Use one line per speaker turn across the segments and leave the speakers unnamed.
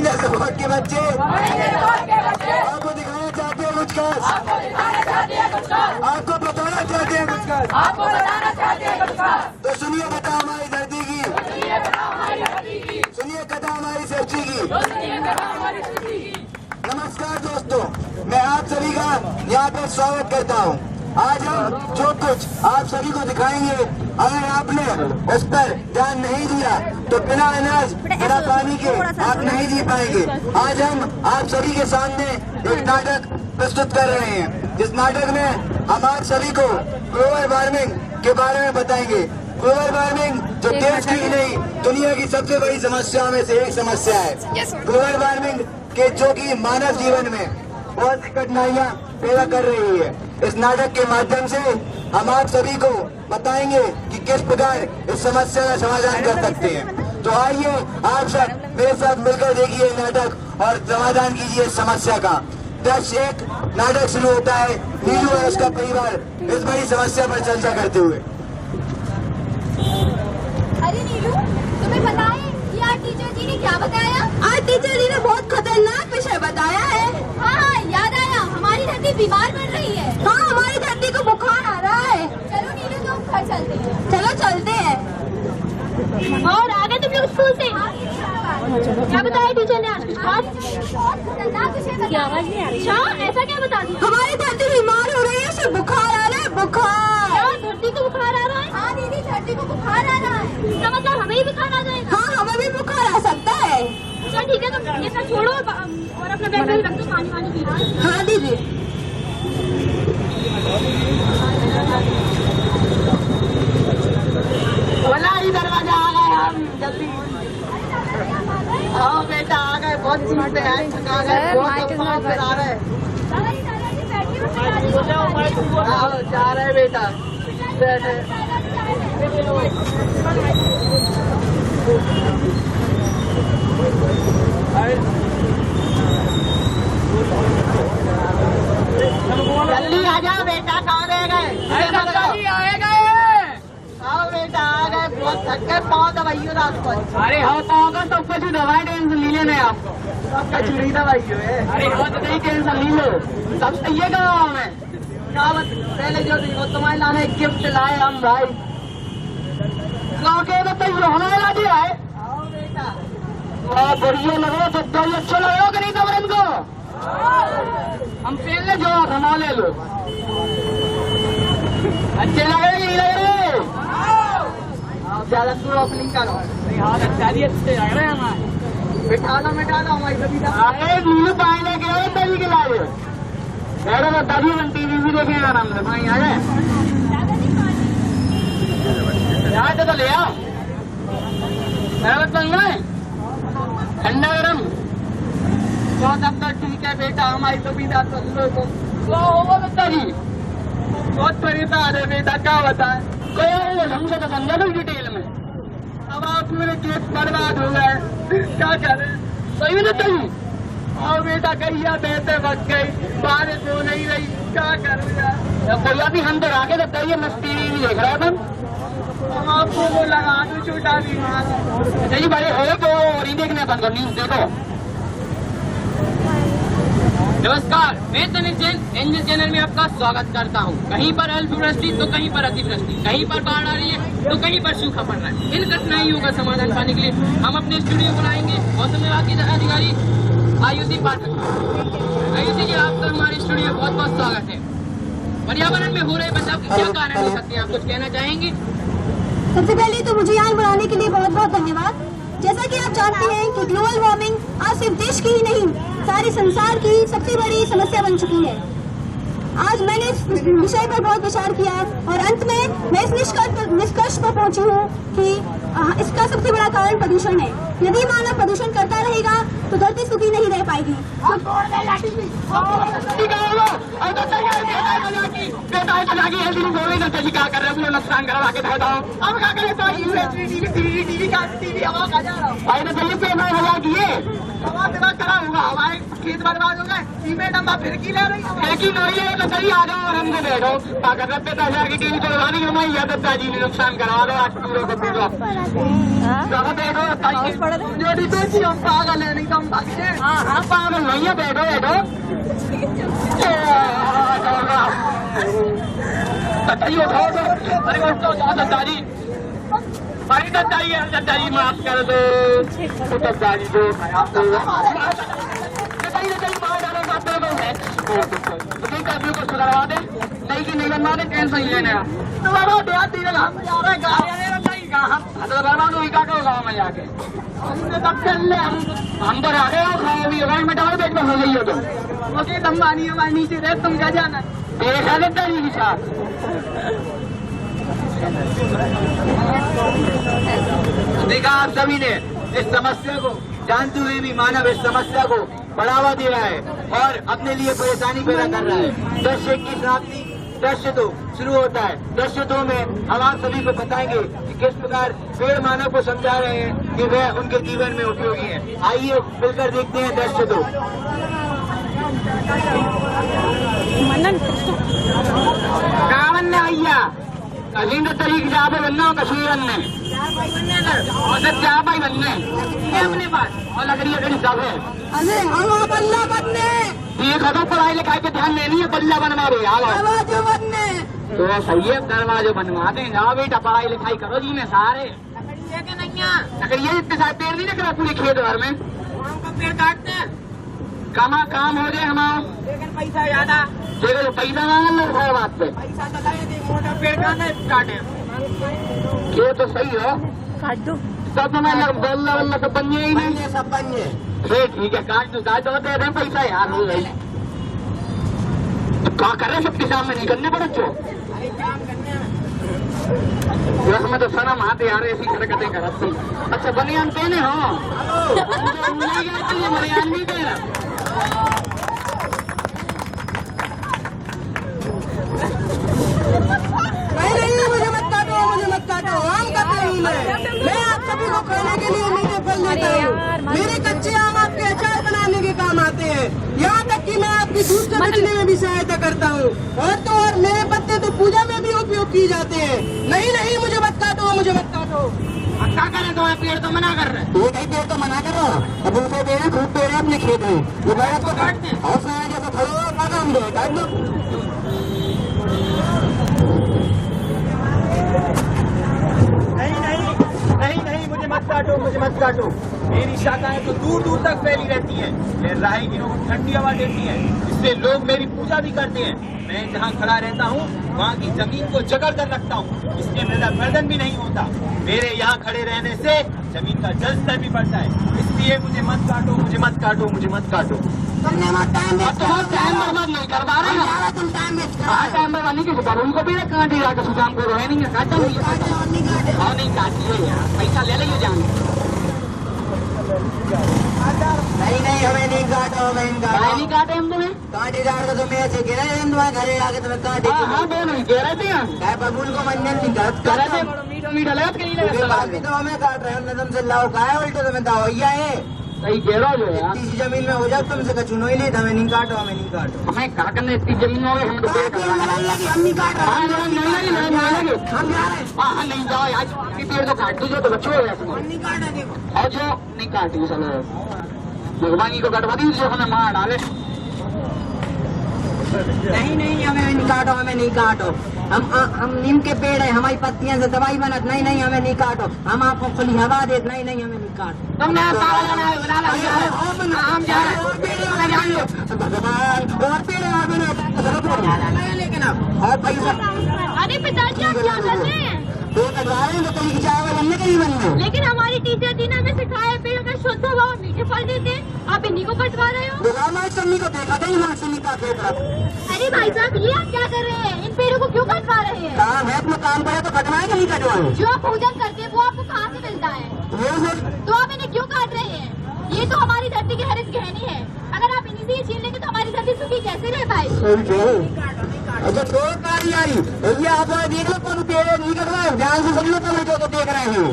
Vote के बच्चे आपको दिखाना चाहते हैं कुछ खास, आपको बताना चाहते हैं कुछ खास। तो सुनिए कथा हमारी धरती की, सुनिए कथा हमारी सृष्टि की। नमस्कार दोस्तों, मैं आप सभी का यहाँ पर स्वागत करता हूँ। आज हम जो कुछ आप सभी को दिखाएंगे, अगर आपने उस पर ध्यान नहीं दिया तो बिना अनाज बिना पानी के आप नहीं जी पाएंगे। आज हम आप सभी के सामने एक नाटक प्रस्तुत कर रहे हैं। इस नाटक में हम आप सभी को ग्लोबल वार्मिंग के बारे में बताएंगे। ग्लोबल वार्मिंग जो देश की ही नहीं दुनिया की सबसे बड़ी समस्या में से एक समस्या है। ग्लोबल वार्मिंग के जो कि मानव जीवन में बहुत सी कठिनाइयाँ पैदा कर रही है। इस नाटक के माध्यम से हम आप सभी को बताएंगे कि किस प्रकार इस समस्या का समाधान कर सकते हैं। तो आइए आप सब मेरे साथ मिलकर देखिए नाटक और समाधान कीजिए इस समस्या का। दृश्य एक नाटक शुरू होता है। नीलू और उसका परिवार इस बड़ी समस्या पर चर्चा करते हुए।
अरे नीलू, तुम्हें पता है कि आज टीचर जी ने क्या बताया? आज टीचर जी ने बहुत खतरनाक विषय बताया है। हाँ, याद आया, हमारी धरती बीमार पड़ रही है। हाँ, हमारी धरती को बुखार आ रहा है। चलो नीलू, तो घर चलते हैं। चलो चलते हैं। और आगे तुम लोग स्कूल से क्या बताया टीचर ने? आज कुछ बहुत खतरनाक विषय बताया। आवाज नहीं आ रही। ऐसा क्या बता दिया? हमारी धरती बीमार हो रही है, उसे बुखार आ रहा है। बुखार? क्या धरती को बुखार आ रहा है? हाँ दीदी, धरती को बुखार आ रहा है। इसका मतलब हमें भी बुखार आ जाएगा? हाँ, हमें भी बुखार आ सकता है। अच्छा ठीक है, तो ये सब छोड़ो और अपना बैग में रख दो, पानी वानी पी। हाँ दीदी।
बोला ही दरवाजा आ गए हम, जल्दी आओ बेटा, आ गए। बहुत दूर से आए, थका गए, बहुत पाँव पर आ रहे। आओ, जा रहे बेटा, बैठे। जल्दी आ जाओ बेटा, कहाँ रह गए? आओ बेटा, आ गए। बहुत थक गए, पाँव दवाइयो रात को।
अरे हाँ, पाँव का सब कुछ दवाई टेंशन ले लेना है आपको।
सबका चुरी दवाइयो है।
अरे हाँ, तो नहीं टेंशन ले लो, सब सही है गाँव में।
पहले जो देखो तुम्हारे लाने गिफ्ट लाए हम भाई।
गाँव के बताइए हमारे ला दिया है।
आओ बेटा,
बढ़िया लगे तो दही अच्छा लगेगा कि नहीं खबर इनको? हम पेन ले जो थमा ले लो। अच्छे लगे नहीं लग रहे?
ज्यादा दूर ओपनिंग करो।
अच्छे लग रहे हैं हमारे।
बिठा लो हमारी सभी।
अरे नीलू पानी लेके आए तभी के लाए। अरे वो तभी हम टीवी भी देखेंगे आराम से। पानी आ जाए यहाँ तो ले आओ। ठंडा गरम
तो तब तक ठीक है बेटा, हमारी सुविधा तो लोगों
बताइए।
बहुत परेशान है बेटा, क्या बताए?
कोई हमसे तो समझा दो डिटेल में।
अब आप मेरे केस बर्बाद हो गए, क्या करें?
सही बताइए।
और बेटा गैया देते वक्त गई, बारिश हो नहीं रही, क्या करूँ यार?
कोई अभी हम तो आगे तो करिए, मस्ती नहीं देख रहा था।
हम आपको वो लगा दूं, छोटा भी मारा।
नहीं बड़े हो तो नहीं देखने बंद कर, न्यूज देखो। नमस्कार, मैं तनिष जैन एंजल चैनल में आपका स्वागत करता हूं। कहीं पर अल्पवृष्टि तो कहीं पर अतिवृष्टि, कहीं पर बाढ़ आ रही है तो कहीं पर सूखा पड़ रहा है। इन कठिनाइयों का समाधान पाने के लिए हम अपने स्टूडियो बनाएंगे मौसम विभाग के अधिकारी आयुषी पाठक। आयुषी जी, आपका हमारे स्टूडियो बहुत बहुत स्वागत है। पर्यावरण में हो रहे बदलाव के क्या कारण हो सकते हैं, आप कुछ कहना चाहेंगे?
सबसे पहले तो मुझे यहाँ बुलाने के लिए बहुत बहुत धन्यवाद। जैसा कि आप जानते हैं कि ग्लोबल वार्मिंग आज सिर्फ देश की ही नहीं सारे संसार की सबसे बड़ी समस्या बन चुकी है। आज मैंने इस विषय पर बहुत विचार किया और अंत में मैं इस निष्कर्ष पर पहुंची हूँ कि इसका सबसे बड़ा कारण प्रदूषण है। यदि मानव प्रदूषण करता रहेगा तो धरती सुखी नहीं रह पाएगी।
नुकसान करवा के देता हूँ।
अब क्या करें? तो टीवी का
भाई ने पहले पे
दवा करा होगा, हमारे खेत बर्बाद हो गए। सीमेंट हम फिर की ले रही है।
एक ही नहीं है तो सही आ जाओ और हमसे बैठो। ताकत रखते तो हजार की टीवी चलवानी हमारी या दत्ता जी ने नुकसान करा दो। आज पूरे को पी लो, बैठो।
हम पागल है, नहीं तो हम भागे।
हाँ पागल नहीं है, बैठो बैठो। अरे बस तो दद्दारी, अरे दद्दारी है, दद्दारी माफ कर दो, दद्दारी दो कर्फ्यू को सुधरवा दे, नहीं कि नहीं बनवा दे, टेंशन ही लेने तुम्हारा देहात दीजिए हम जा रहे गाँव में जाके हम तो आ गए हो, खाओ भी होगा, मिटाओ पेट में हो गई हो तो मुझे दम्बानी हमारे नीचे रहे, तुम क्या जाना देखा देता नहीं विचार। देखा आप सभी ने इस समस्या को जानते हुए भी मानव इस समस्या को बढ़ावा दे रहा है और अपने लिए परेशानी पैदा कर रहा है। दृश्य की समाप्ति दृश्य 2 शुरू होता है। दृश्य 2 में हम आप सभी को बताएंगे कि किस प्रकार पेड़ मानव को समझा रहे हैं कि वह उनके जीवन में उपयोगी है। आइए मिलकर देखते हैं दृश्य 2। कावन ने आइया कहीं तो तरीके जा बनना हो, कश्मीर बनने और सब जा पाई बनने अपने पास और लकड़ी अगर सब है।
अरे हम बल्ला बनने,
ये खतों पढ़ाई लिखाई पे ध्यान नहीं है, बल्ला बनवा रहे
दरवाजे बनने।
तो सही है, दरवाजे बनवा दें। जाओ बेटा पढ़ाई लिखाई करो जी में सारे। अगर ये इतने सारे पेड़ नहीं लग रहा पूरे खेत भर में,
पेड़ काटते हैं,
काम हो जाए हमारा,
लेकिन पैसा ज्यादा।
देखो जो पैसा मांगल लग रहा है बात पे,
पैसा तो लाए थे, मोटा पेड़ काटे।
ये तो सही हो, सब में बल्ला बल्ला सब बन ही नहीं,
सब बनिए।
ठीक है, काट दो दे रहे पैसा यार हो गई। तो क्या कर रहे सबके सामने नहीं करने पड़े जो
अरे काम करने
में तो शर्म आते यार, ऐसी हरकतें करते। अच्छा बनियान पहने हो, बनियान नहीं पहना।
नहीं, मुझे मत काटो, आम का पेड़ हूँ मैं आप सभी को खाने के लिए मीठे फल देता हूँ। मेरे कच्चे आम आपके अचार बनाने के काम आते हैं, यहाँ तक कि मैं आपकी दूध से बचने में भी सहायता करता हूँ। और तो और मेरे पत्ते तो पूजा में भी उपयोग किए जाते हैं। नहीं, मुझे मत काटो।
क्या करे तो पेड़ तो मना कर रहे,
एक ही पेड़ तो मना करो, अब उनसे पेड़ है, खूब पेड़ है अपने खेत में, वो पेड़ को
काटते हैं।
और सारा जैसा खड़ो ना काम दो, काट दो।
नहीं, मुझे मत काटो। मेरी शाखाएं तो दूर दूर तक फैली रहती हैं। मैं राहगीरों को ठंडी हवा देती है, इससे लोग मेरी पूजा भी करते हैं। मैं जहाँ खड़ा रहता हूँ वहाँ की जमीन को जकड़ कर रखता हूँ, इसलिए मेरा गर्दन भी नहीं होता। मेरे यहाँ खड़े रहने से जमीन का जल स्तर भी बढ़ता है। इसलिए मुझे मत काटो।
तुमने मत टाइम वेस्ट
टाइम बर्बाद नहीं करवा रहे हैं।
तुम टाइम वेस्ट
टाइम बर्बाद नहीं कर, उनको भी काटे जाकर सुजान को रहे नहीं काटा नहीं काटी है यार, पैसा ले लेंगे जान।
नहीं, हमें नहीं काटो,
नहीं काटे हम तुम्हें,
काटे जा रहे तो मैं ऐसे कह रहे हैं, तुम्हारे घरे आके तुम्हें काटे।
हाँ दोनों ही कह रहे थे यार,
बबूल को मंजन नहीं
कह रहे थे मीठा लगा कहीं
भी तो हमें काट रहे हैं, तुमसे लाओ का है, उल्टे तुम्हें दाओ है।
सही कह रहा हो यार,
इसी जमीन में हो जाओ, तुमसे कछु नहीं ले, हमें नहीं काटो।
हमें क्या करने इतनी जमीन हो गई, हम तो पेड़ कर
हम नहीं काट रहे,
नहीं लगे।
हम जा रहे हैं,
हाँ नहीं जाओ आज पेड़ तो काट दीजिए तो बच्चों हो गया
हम नहीं काट रहे।
और जो नहीं काटी चलो भगवानी को कटवा दीजिए, हमें मार डाले।
नहीं, हमें नहीं काटो। हम नीम के पेड़ है, हमारी पत्तियां से दवाई बनत। नहीं, हमें नहीं काटो। हम आपको खुली हवा दे। नहीं, हमें नहीं काटो।
तुमने
हम जा रहे हैं, और पेड़ लेकिन अब
और पैसा
अरे पिताजी आप क्या कर रहे हैं?
तो कटवा रहे हैं, तो कहीं चावल बनने के लिए बनना।
लेकिन हमारी टीचर जी ने हमें सिखाया पेड़ का शुद्ध हवा और मीठे फल देते हैं, आप इन्हीं को कटवा रहे हो।
दुकान चन्नी को देखा था, यहाँ चन्नी का खेत रहा।
अरे भाई साहब ये आप क्या कर रहे हैं? इन पेड़ों को क्यों कटवा रहे हैं?
काम है, अपना काम करे तो कटवाए कि नहीं कटवाए?
जो आप पूजन करते हैं वो आपको कहाँ से मिलता है? तो आप इन्हें क्यों काट रहे हैं? ये तो हमारी धरती की हरित गहनी है, अगर आप इन्हीं से ही छीन लेंगे तो हमारी धरती सूखी कैसे रह पाएगी?
अच्छा तो कारी आ रही भैया, आप देख लो कौन पेड़ नहीं कटवाए, ध्यान से समझ लो, तुम जो देख रहे हो।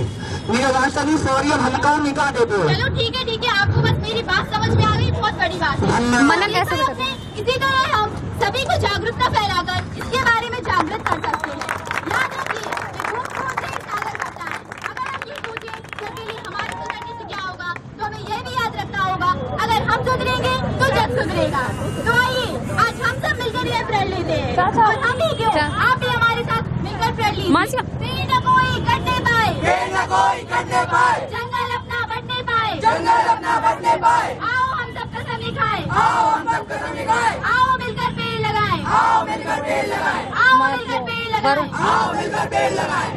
मेरे बात सभी सॉरी, अब हम कौन नहीं काटे तो।
चलो ठीक है, आपको बस मेरी बात समझ में आ गई, बहुत बड़ी बात है।
मनन
कैसे इसी तरह हम सभी को जागरूकता फैलाकर इसके बारे में जागृत कर सकते हैं। याद रखिए सागर करता है। अगर हम ये सोचे कि हमारी सोसाइटी से क्या होगा, तो हमें यह भी याद रखना होगा सुधरेंगे तो जग सुधरेगा। तो आइए आज हम सब मिलकर ये प्रण लेते हैं, और हम ही क्यों, आप भी हमारे साथ मिलकर प्रण लीजिए। पेड़ न कोई कटने पाए,
पेड़ न कोई कटने पाए,
जंगल अपना बढ़ने पाए,
जंगल अपना बढ़ने पाए।
आओ हम सब कसम खाए,
आओ हम सब कसम खाए,
आओ मिलकर पेड़ लगाएं,
आओ मिलकर पेड़ लगाएं,
आओ मिलकर पेड़ लगाएं।
आओ मिलकर पेड़ लगाएं।